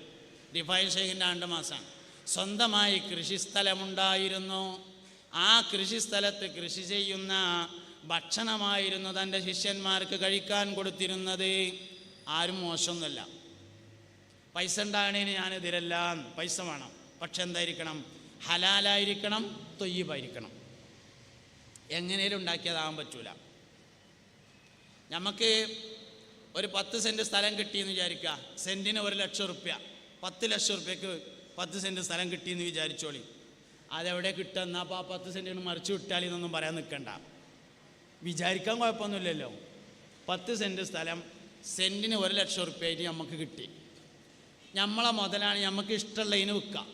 റിഫായി ഷെയ്ഖിൻ്റെ ആണ്ടുമാസമാണ്. സ്വന്തമായി കൃഷിസ്ഥലമുണ്ടായിരുന്നു. ആ കൃഷിസ്ഥലത്ത് കൃഷി ചെയ്യുന്ന ഭക്ഷണമായിരുന്നു തൻ്റെ ശിഷ്യന്മാർക്ക് കഴിക്കാൻ കൊടുത്തിരുന്നത്. ആരും മോശമൊന്നുമല്ല. പൈസ ഉണ്ടാകണേന് ഞാനെതിരല്ല. പൈസ വേണം, പക്ഷെ എന്തായിരിക്കണം? ഹലാലായിരിക്കണം, തൊയ്യിബായിരിക്കണം. എങ്ങനെയും ഉണ്ടാക്കിയതാകാൻ പറ്റൂല. നമുക്ക് ഒരു 10 സെൻറ്റ് സ്ഥലം കിട്ടിയെന്ന് വിചാരിക്കുക. സെൻറ്റിന് ₹1,00,000, 10 ലക്ഷം റുപ്യക്ക് 10 സെൻറ്റ് സ്ഥലം കിട്ടിയെന്ന് വിചാരിച്ചോളി. അതെവിടെ കിട്ടുക? എന്നാൽ അപ്പോൾ ആ 10 സെൻറ്റിന് മറിച്ച് വിട്ടാൽ എന്നൊന്നും പറയാൻ നിൽക്കണ്ട. വിചാരിക്കാൻ കുഴപ്പമൊന്നുമില്ലല്ലോ. 10 സെൻറ്റ് സ്ഥലം സെൻറ്റിന് ₹1,00,000 നമുക്ക് കിട്ടി. നമ്മളെ മുതലാണ്, നമുക്ക് ഇഷ്ടമുള്ളതിന് വിൽക്കാം.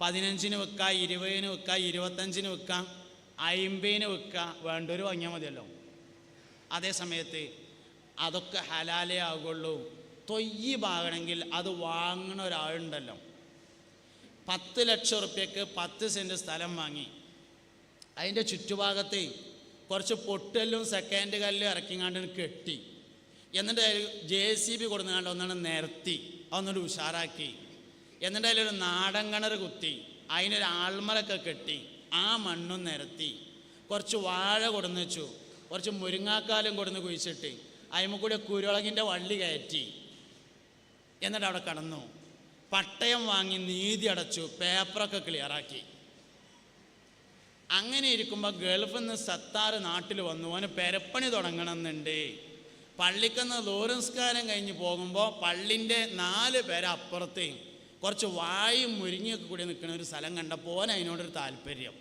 15-ന് വിൽക്കുക, 20-ന് വിൽക്കുക, 25-ന് വിൽക്കുക, 50-ന് വിൽക്കുക, വേണ്ടൊരു വാങ്ങിയാൽ മതിയല്ലോ. അതേ സമയത്ത് അതൊക്കെ ഹലാലേ ആകുള്ളൂ. തൊയ്യിബാകണമെങ്കിൽ അത് വാങ്ങണ ഒരാളുണ്ടല്ലോ. 10 ലക്ഷം റുപ്യക്ക് 10 സെൻറ്റ് സ്ഥലം വാങ്ങി അതിൻ്റെ ചുറ്റുഭാഗത്ത് കുറച്ച് പൊട്ടലും സെക്കൻഡ് കല്ലും ഇറക്കിങ്ങാണ്ട് കെട്ടി, എന്നിട്ട് അതിൽ JCB കൊടുങ്ങാണ്ട് ഒന്നാണ് നിരത്തി, അതൊന്നൊരു ഉഷാറാക്കി, എന്നിട്ട് അതിലൊരു നാടൻ കിണർ കുത്തി, അതിനൊരു ആൾമറൊക്കെ കെട്ടി, ആ മണ്ണും നിരത്തി, കുറച്ച് വാഴ കൊടുന്ന് വെച്ചു, കുറച്ച് മുരിങ്ങാക്കാലും കൊടുന്ന് കുഴിച്ചിട്ട് അതിമ്മ കൂടെ കുരുളകിൻ്റെ വള്ളി കയറ്റി, എന്നിട്ട് അവിടെ കടന്നു. പട്ടയം വാങ്ങി നീതി അടച്ചു, പേപ്പറൊക്കെ ക്ലിയറാക്കി. അങ്ങനെ ഇരിക്കുമ്പോൾ ഗൾഫിൽ നിന്ന് സത്താറ് നാട്ടിൽ വന്നു. അവന് പെരപ്പണി തുടങ്ങണമെന്നുണ്ട്. പള്ളിക്കന്ന് ലോറൻസ്കാരം കഴിഞ്ഞ് പോകുമ്പോൾ പള്ളിൻ്റെ 4 പേരെ അപ്പുറത്ത് കുറച്ച് വായും മുരിങ്ങയൊക്കെ കൂടി നിൽക്കുന്ന ഒരു സ്ഥലം കണ്ടപ്പോൾ അതിനോടൊരു താല്പര്യം.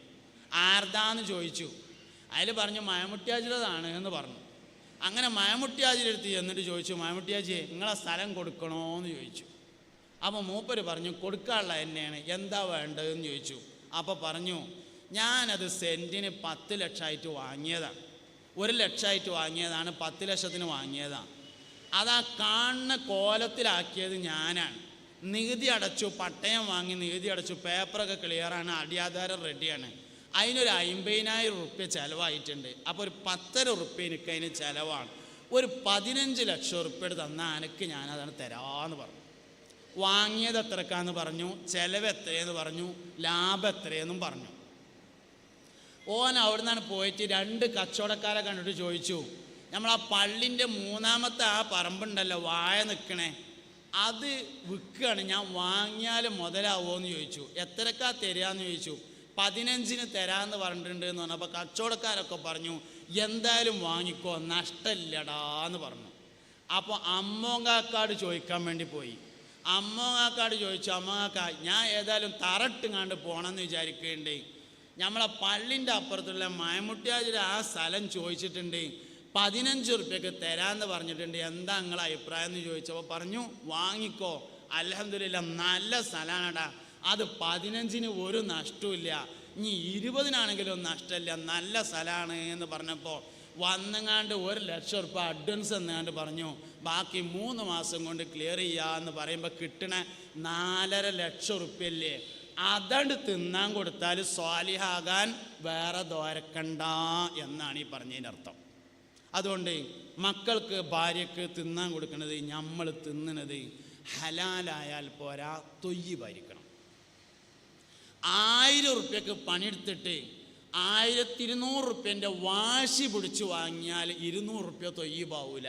ആർദാന്ന് ചോദിച്ചു. അതിൽ പറഞ്ഞു മയമുട്ടിയാജിലതാണ് എന്ന് പറഞ്ഞു. അങ്ങനെ മയമുട്ടിയാജിലെടുത്ത് എന്നിട്ട് ചോദിച്ചു, മയമുട്ടിയാജിയെ നിങ്ങളെ സ്ഥലം കൊടുക്കണോ എന്ന് ചോദിച്ചു. അപ്പോൾ മൂപ്പര് പറഞ്ഞു കൊടുക്കാനുള്ള തന്നെയാണ്, എന്താ വേണ്ടതെന്ന് ചോദിച്ചു. അപ്പോൾ പറഞ്ഞു ഞാനത് സെൻറ്റിന് 10 ലക്ഷമായിട്ട് വാങ്ങിയതാണ്, 1 ലക്ഷമായിട്ട് വാങ്ങിയതാണ്, 10 ലക്ഷത്തിന് വാങ്ങിയതാണ്. അതാ കാണുന്ന കോലത്തിലാക്കിയത് ഞാനാണ്. നികുതി അടച്ചു, പട്ടയം വാങ്ങി നികുതി അടച്ചു, പേപ്പറൊക്കെ ക്ലിയറാണ്, അടിയാധാരം റെഡിയാണ്. അതിനൊരു 50,000 റുപ്യ ചിലവായിട്ടുണ്ട്. അപ്പോൾ ഒരു 10 റുപ്യ എനിക്ക് അതിന് ചിലവാണ്. ഒരു 15 ലക്ഷം റുപ്യ തന്നാൽ എനിക്ക് ഞാനതാണ് തരാമെന്ന് പറഞ്ഞു. വാങ്ങിയത് എത്രക്കാന്ന് പറഞ്ഞു, ചിലവ് എത്രയെന്ന് പറഞ്ഞു, ലാഭം എത്രയെന്നും പറഞ്ഞു. ഓൻ അവിടെ നിന്നാണ് പോയിട്ട് 2 കച്ചവടക്കാരെ കണ്ടിട്ട് ചോദിച്ചു, നമ്മളാ പള്ളിൻ്റെ 3-മത്തെ ആ പറമ്പുണ്ടല്ലോ വാഴ നിൽക്കണേ, അത് വിൽക്കുകയാണ്, ഞാൻ വാങ്ങിയാൽ മുതലാവുമോ എന്ന് ചോദിച്ചു. എത്രക്കാ തരാമെന്ന് ചോദിച്ചു. 15-ന് തരാമെന്ന് പറഞ്ഞിട്ടുണ്ട് എന്ന് പറഞ്ഞു. അപ്പോൾ കച്ചവടക്കാരൊക്കെ പറഞ്ഞു എന്തായാലും വാങ്ങിക്കോ, നഷ്ടമില്ലടാന്ന് പറഞ്ഞു. അപ്പോൾ അമ്മോങ്കാക്കാട് ചോദിക്കാൻ വേണ്ടി പോയി. അമ്മോങ്കാക്കാട് ചോദിച്ചു, അമ്മോങ്കാക്ക ഞാൻ ഏതായാലും തറട്ടുങ്ങാണ്ട് പോകണമെന്ന് വിചാരിക്കുകയുണ്ട്, നമ്മളെ പള്ളിൻ്റെ അപ്പുറത്തുള്ള മയമുട്ടിയാജിൽ ആ സ്ഥലം ചോദിച്ചിട്ടുണ്ട്, 15 റുപ്യക്ക് തരാമെന്ന് പറഞ്ഞിട്ടുണ്ട്, എന്താ നിങ്ങളെ അഭിപ്രായം എന്ന് ചോദിച്ചപ്പോൾ പറഞ്ഞു വാങ്ങിക്കോ, അൽഹംദുലില്ലാ നല്ല സ്ഥലമാണടാ, അത് 15-ന് ഒരു നഷ്ടമില്ല, ഇനി 20-നാണെങ്കിലും നഷ്ടമില്ല, നല്ല സ്ഥലമാണ് എന്ന് പറഞ്ഞപ്പോൾ വന്നങ്ങാണ്ട് 1 ലക്ഷം റുപ്യ അഡ്വാൻസ് എന്നുകൊണ്ട് പറഞ്ഞു ബാക്കി 3 മാസം കൊണ്ട് ക്ലിയർ ചെയ്യാമെന്ന് പറയുമ്പോൾ കിട്ടണ 4.5 ലക്ഷം റുപ്യല്ലേ, അതണ്ട് തിന്നാൻ കൊടുത്താൽ സ്വാലിഹാകാൻ വേറെ ദോരക്കണ്ട എന്നാണ് ഈ പറഞ്ഞതിൻ്റെ അർത്ഥം. അതുകൊണ്ട് മക്കൾക്ക് ഭാര്യക്ക് തിന്നാൻ കൊടുക്കുന്നത് നമ്മൾ തിന്നുന്നത് ഹലാലായാൽ പോരാ, തൊയ്യിബായിരിക്കണം. 1000 റുപ്യക്ക് പണിയെടുത്തിട്ട് 1200 റുപ്യൻ്റെ വാശി പിടിച്ച് വാങ്ങിയാൽ 200 റുപ്യ തൊയ്യിബാവൂല.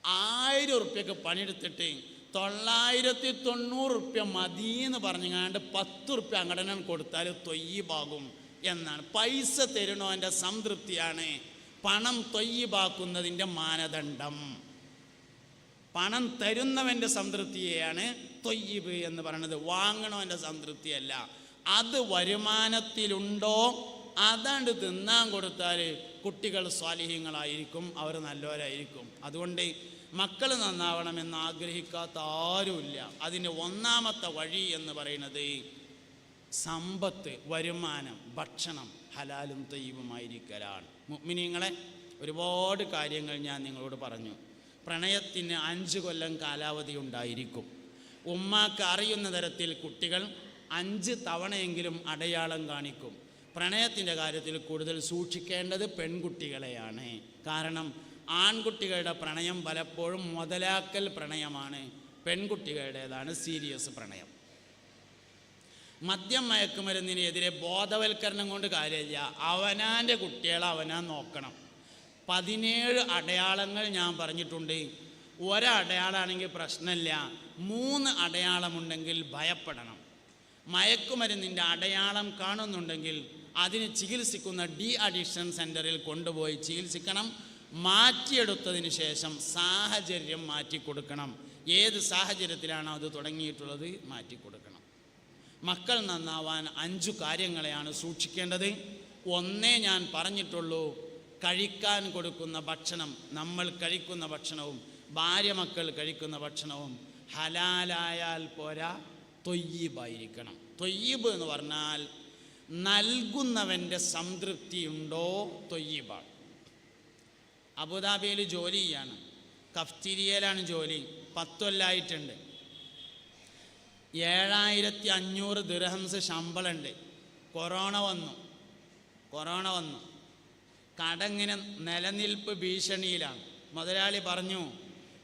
1000 റുപ്യക്ക് പണിയെടുത്തിട്ട് 990 റുപ്യ മതിയെന്ന് പറഞ്ഞങ്ങാണ്ട് 10 റുപ്യ അങ്ങടനം കൊടുത്താൽ തൊയ്യിബാകും എന്നാണ്. പൈസ തരണവൻ്റെ സംതൃപ്തിയാണ് പണം തൊയ്യിബാക്കുന്നതിൻ്റെ മാനദണ്ഡം. പണം തരുന്നവൻ്റെ സംതൃപ്തിയെയാണ് തൊയ്യിബ് എന്ന് പറയുന്നത്, വാങ്ങണവൻ്റെ സംതൃപ്തിയല്ല. അത് വരുമാനത്തിലുണ്ടോ അതാണ്ട് തിന്നാൻ കൊടുത്താൽ കുട്ടികൾ സ്വാലിഹ്യങ്ങളായിരിക്കും, അവർ നല്ലവരായിരിക്കും. അതുകൊണ്ട് മക്കൾ നന്നാവണമെന്ന് ആഗ്രഹിക്കാത്ത ആരുമില്ല. അതിൻ്റെ 1-മത്തെ വഴി എന്ന് പറയുന്നത് സമ്പത്ത്, വരുമാനം, ഭക്ഷണം ഹലാലും തൊയ്യിബുമായിരിക്കലാണ്. മുഅ്മിനീങ്ങളെ, ഒരുപാട് കാര്യങ്ങൾ ഞാൻ നിങ്ങളോട് പറഞ്ഞു. പ്രണയത്തിന് 5 കൊല്ലം കാലാവധി ഉണ്ടായിരിക്കും. ഉമ്മാക്ക് അറിയുന്ന തരത്തിൽ കുട്ടികൾ 5 തവണയെങ്കിലും അടയാളം കാണിക്കും. പ്രണയത്തിൻ്റെ കാര്യത്തിൽ കൂടുതൽ സൂക്ഷിക്കേണ്ടത് പെൺകുട്ടികളെയാണ്. കാരണം ആൺകുട്ടികളുടെ പ്രണയം പലപ്പോഴും മുതലാക്കൽ പ്രണയമാണ്, പെൺകുട്ടികളുടേതാണ് സീരിയസ് പ്രണയം. മദ്യം മയക്കുമരുന്നിനെതിരെ ബോധവൽക്കരണം കൊണ്ട് കാര്യമില്ല, അവനാൻ്റെ കുട്ടികളെ അവനാൻ നോക്കണം. 17 അടയാളങ്ങൾ ഞാൻ പറഞ്ഞിട്ടുണ്ട്. ഒരടയാളമാണെങ്കിൽ പ്രശ്നമില്ല, 3 അടയാളമുണ്ടെങ്കിൽ ഭയപ്പെടണം. മയക്കുമരുന്നിൻ്റെ അടയാളം കാണുന്നുണ്ടെങ്കിൽ അതിന് ചികിത്സിക്കുന്ന ഡി അഡിക്ഷൻ സെൻറ്ററിൽ കൊണ്ടുപോയി ചികിത്സിക്കണം. മാറ്റിയെടുത്തതിന് ശേഷം സാഹചര്യം മാറ്റിക്കൊടുക്കണം. ഏത് സാഹചര്യത്തിലാണോ അത് തുടങ്ങിയിട്ടുള്ളത് മാറ്റിക്കൊടുക്കണം. മക്കൾ നന്നാവാൻ 5 കാര്യങ്ങളെയാണ് സൂക്ഷിക്കേണ്ടത്. ഒന്നേ ഞാൻ പറഞ്ഞിട്ടുള്ളൂ, കഴിക്കാൻ കൊടുക്കുന്ന ഭക്ഷണം, നമ്മൾ കഴിക്കുന്ന ഭക്ഷണവും ഭാര്യ മക്കൾ കഴിക്കുന്ന ഭക്ഷണവും ഹലാലായാൽ പോരാ, തൊയ്യിബായിരിക്കണം. തൊയ്യിബ് എന്ന് പറഞ്ഞാൽ നൽകുന്നവൻ്റെ സംതൃപ്തിയുണ്ടോ തൊയ്യിബാണ്. അബുദാബിയിൽ ജോലി ചെയ്യാണ്, കഫ്റ്റീരിയയിലാണ് ജോലി, 10 കൊല്ലമായിട്ടുണ്ട്. 7500 ദിർഹംസ് ശമ്പളമുണ്ട്. കൊറോണ വന്നു, കടങ്ങിന് നിലനിൽപ്പ് ഭീഷണിയിലാണ്. മുതലാളി പറഞ്ഞു,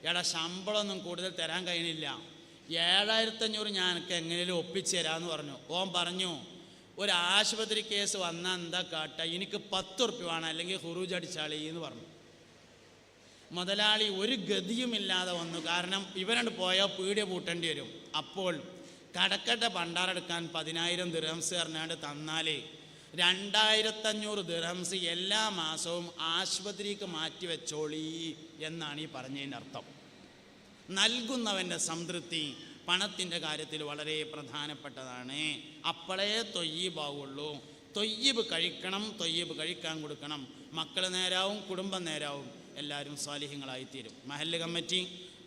എടാ ശമ്പളമൊന്നും കൂടുതൽ തരാൻ കഴിയുന്നില്ല, 7500 ഞാനൊക്കെ എങ്ങനെയും ഒപ്പിച്ചു തരാമെന്ന് പറഞ്ഞു. ഓൻ പറഞ്ഞു, ഒരു ആശുപത്രി കേസ് വന്നാൽ എന്താ കാട്ടുക, എനിക്ക് 10 ഉറുപ്പ്യ വേണം, അല്ലെങ്കിൽ ഹുറൂജ് അടിച്ചാളി എന്ന് പറഞ്ഞു. മുതലാളി ഒരു ഗതിയുമില്ലാതെ വന്നു. കാരണം ഇവരണ്ട് പോയാൽ പീടിക പൂട്ടേണ്ടി വരും. അപ്പോൾ കടക്കട്ട ഭണ്ഡാരെടുക്കാൻ 10,000 ദിർഹംസ് പറഞ്ഞാണ്ട് തന്നാൽ 2500 ദിർഹംസ് എല്ലാ മാസവും ആശുപത്രിക്ക് മാറ്റി വെച്ചോളി എന്നാണ് ഈ പറഞ്ഞതിൻ്റെ അർത്ഥം. നൽകുന്നവൻ്റെ സംതൃപ്തി പണത്തിൻ്റെ കാര്യത്തിൽ വളരെ പ്രധാനപ്പെട്ടതാണ്. അപ്പോഴേ തൊയ്യിബാവുള്ളൂ. തൊയ്യിബ് കഴിക്കണം, തൊയ്യിബ് കഴിക്കാൻ കൊടുക്കണം. മക്കൾ നേരാവും, കുടുംബം നേരാവും, എല്ലാവരും സ്വാലിഹ്യങ്ങളായിത്തീരും. മഹല്ല് കമ്മിറ്റി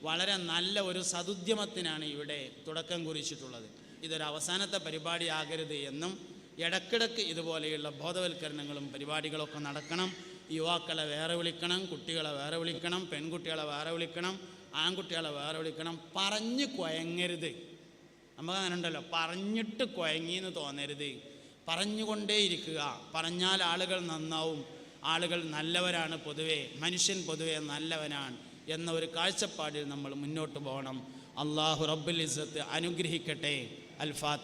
വളരെ നല്ല ഒരു സദുദ്യമത്തിനാണ് ഇവിടെ തുടക്കം കുറിച്ചിട്ടുള്ളത്. ഇതൊരു അവസാനത്തെ പരിപാടിയാകരുത് എന്നും ഇടക്കിടക്ക് ഇതുപോലെയുള്ള ബോധവൽക്കരണങ്ങളും പരിപാടികളൊക്കെ നടക്കണം. യുവാക്കളെ വേറെ വിളിക്കണം, കുട്ടികളെ വേറെ വിളിക്കണം, പെൺകുട്ടികളെ വേറെ വിളിക്കണം, ആൺകുട്ടികളെ വേറെ വിളിക്കണം. പറഞ്ഞ് കുഴങ്ങരുത്. നമുക്ക് അങ്ങനെ ഉണ്ടല്ലോ, പറഞ്ഞിട്ട് കുഴങ്ങിയെന്ന് തോന്നരുത്. പറഞ്ഞുകൊണ്ടേയിരിക്കുക. പറഞ്ഞാൽ ആളുകൾ നന്നാവും, ആളുകൾ നല്ലവരാണ്. പൊതുവെ മനുഷ്യൻ പൊതുവെ നല്ലവനാണ് എന്ന ഒരു കാഴ്ചപ്പാടിൽ നമ്മൾ മുന്നോട്ട് പോകണം. അള്ളാഹു റബ്ബുൽ ഇസ്സത്ത് അനുഗ്രഹിക്കട്ടെ. അൽ ഫാത്തിഹ.